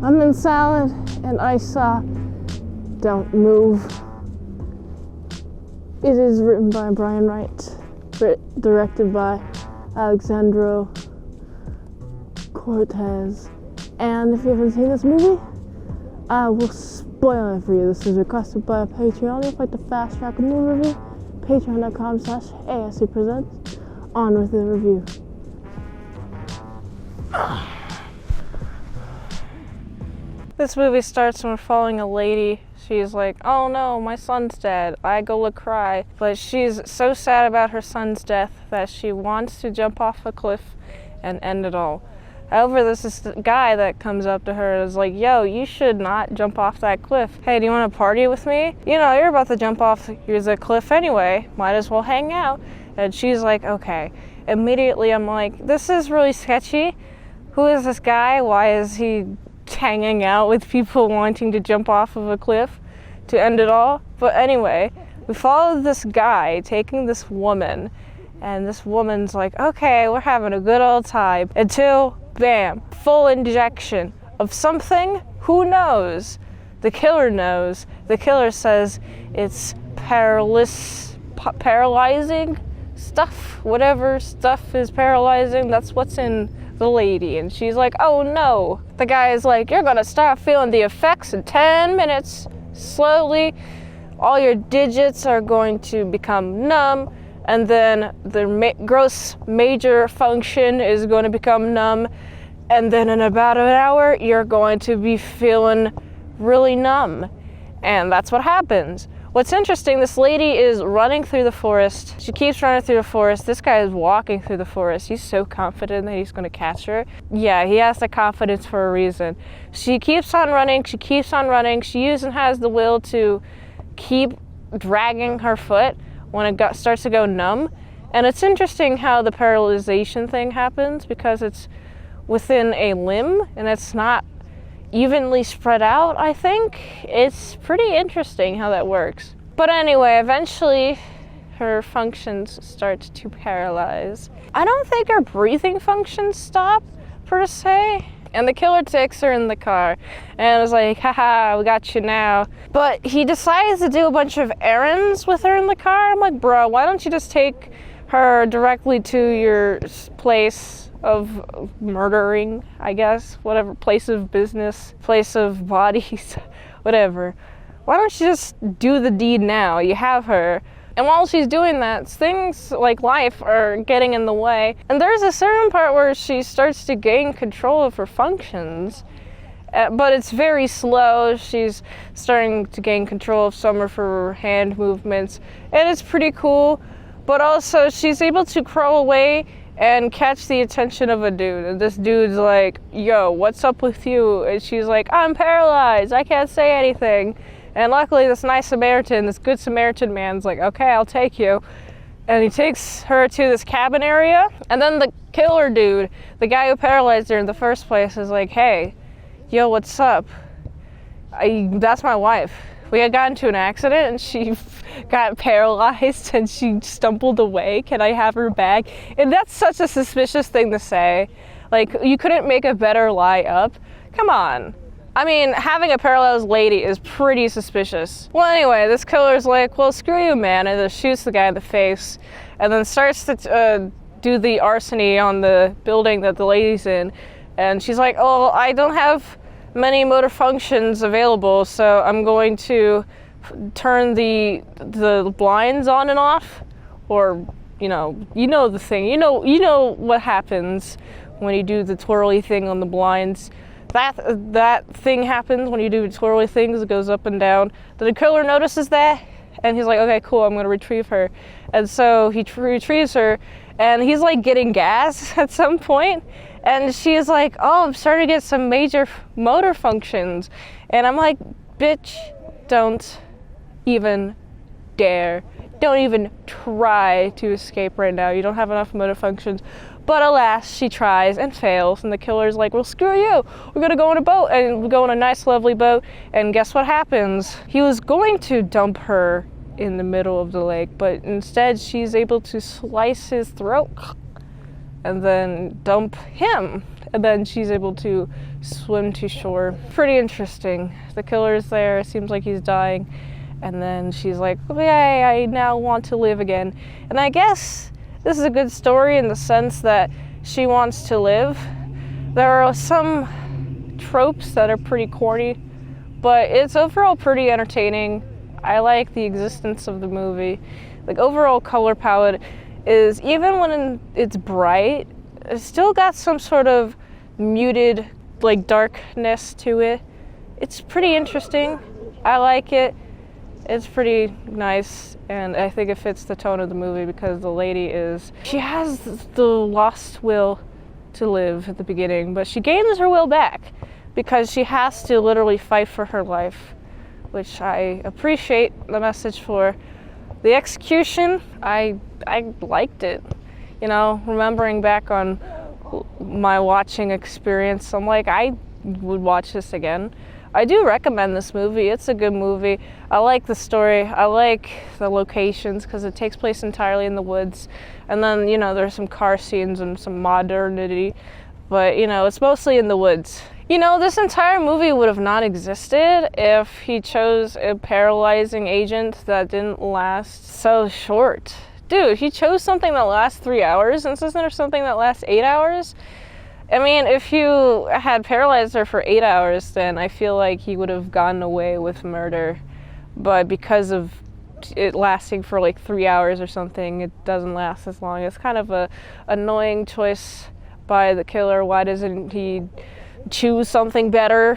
I'm in Salad, and I saw Don't Move. It is written by Brian Wright, directed by Alexandro Cortez. And if you haven't seen this movie, I will spoil it for you. This is requested by a Patreon. If you'd like to fast track a movie review, patreon.com/ASEPresents. On with the review. This movie starts when we're following a lady. She's like, oh no, my son's dead. I go to cry. But she's so sad about her son's death that she wants to jump off a cliff and end it all. However, there's this guy that comes up to her and is like, yo, you should not jump off that cliff. Hey, do you want to party with me? You know, you're about to jump off the cliff anyway. Might as well hang out. And she's like, okay. Immediately, I'm like, this is really sketchy. Who is this guy? Why is he hanging out with people wanting to jump off of a cliff to end it all? But anyway, we followed this guy taking this woman. And this woman's like, okay, we're having a good old time. Until, bam, full injection of something. Who knows? The killer knows. The killer says it's paralyzing stuff. Whatever stuff is paralyzing, that's what's in the lady. And she's like, oh no. The guy is like, you're gonna start feeling the effects in 10 minutes. Slowly, all your digits are going to become numb. And then the gross major function is going to become numb. And then in about an hour, you're going to be feeling really numb. And that's what happens. What's interesting, this lady is running through the forest. She keeps running through the forest. This guy is walking through the forest. He's so confident that he's going to catch her. Yeah, he has the confidence for a reason. She keeps on running. She keeps on running. She even has the will to keep dragging her foot when it starts to go numb. And it's interesting how the paralyzation thing happens, because it's within a limb and it's not evenly spread out, I think. It's pretty interesting how that works. But anyway, eventually her functions start to paralyze. I don't think her breathing functions stop, per se. And the killer takes her in the car and was like, haha, we got you now. But he decides to do a bunch of errands with her in the car. I'm like, bro, why don't you just take her directyou to your place of murdering, I guess, whatever, place of business, place of bodies, whatever. Why don't you just do the deed now? You have her. And while she's doing that, things like life are getting in the way. And there's a certain part where she starts to gain control of her functions, but it's very slow. She's starting to gain control of some of her hand movements, and it's pretty cool. But also, she's able to crawl away and catch the attention of a dude. And this dude's like, yo, what's up with you? And she's like, I'm paralyzed. I can't say anything. And luckily, this nice Samaritan, this good Samaritan man's like, okay, I'll take you. And he takes her to this cabin area. And then the killer dude, the guy who paralyzed her in the first place, is like, hey, yo, what's up? That's my wife. We had gotten into an accident and she got paralyzed and she stumbled away. Can I have her back? And that's such a suspicious thing to say. Like, you couldn't make a better lie up. Come on. I mean, having a paralyzed lady is pretty suspicious. Well, anyway, this killer's like, well, screw you, man, and then shoots the guy in the face, and then starts to do the arsony on the building that the lady's in. And she's like, oh, I don't have many motor functions available, so I'm going to turn the blinds on and off, or, you know the thing. You know what happens when you do the twirly thing on the blinds. That thing happens when you do twirly things. It goes up and down. The killer notices that, and he's like, okay, cool, I'm going to retrieve her. And so he retrieves her, and he's like getting gas at some point, and she's like, oh, I'm starting to get some major motor functions. And I'm like, bitch, don't even dare. Don't even try to escape right now. You don't have enough motor functions. But alas, she tries and fails, and the killer's like, well, screw you. We're gonna go on a boat, and we go on a nice, lovely boat, and guess what happens? He was going to dump her in the middle of the lake, but instead she's able to slice his throat and then dump him. and then she's able to swim to shore. Pretty interesting. The killer's there, seems like he's dying, and then she's like, "Yay, I now want to live again." And I guess this is a good story in the sense that she wants to live. There are some tropes that are pretty corny, but it's overall pretty entertaining. I like the existence of the movie. Like, overall color palette is, even when it's bright, it's still got some sort of muted, like, darkness to it. It's pretty interesting. I like it. It's pretty nice, and I think it fits the tone of the movie because the lady she has the lost will to live at the beginning, but she gains her will back because she has to literally fight for her life, which I appreciate the message for. The execution, I liked it. You know, remembering back on my watching experience, I'm like, I would watch this again. I do recommend this movie. It's a good movie. I like the story. I like the locations because it takes place entirely in the woods. And then, you know, there's some car scenes and some modernity, but, you know, it's mostly in the woods. You know, this entire movie would have not existed if he chose a paralyzing agent that didn't last so short. Dude, he chose something that lasts 3 hours instead of something that lasts 8 hours. I mean, if you had paralyzed her for 8 hours, then I feel like he would have gotten away with murder. But because of it lasting for like 3 hours or something, it doesn't last as long. It's kind of a annoying choice by the killer. Why doesn't he choose something better?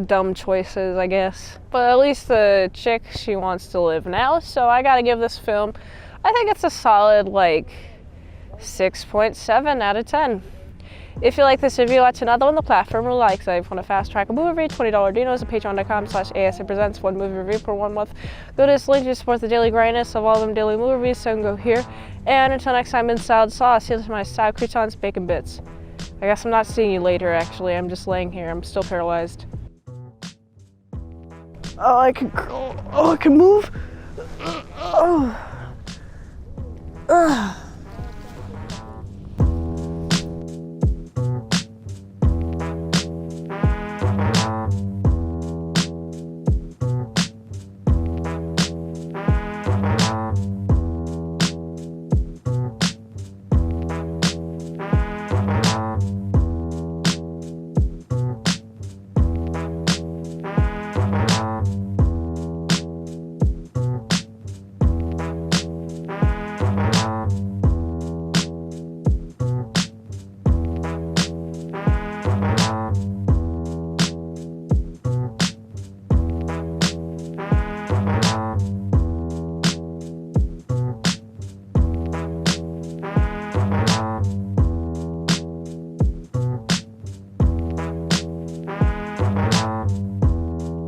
Dumb choices, I guess. But at least the chick, she wants to live now, so I gotta give this film, I think it's a solid like 6.7 out of 10. If you like this video, watch another on the platform or like, so if you want to fast track a movie review, $20 dinos at patreon.com/ASEPresents, one movie review per 1 month. Go to this link to support the daily grindness of all of them daily movie reviews, so you can go here. And until next time, in salad sauce, here's my style croutons, bacon bits. I guess I'm not seeing you later, actually. I'm just laying here. I'm still paralyzed. Oh, I can move. Oh. Ugh.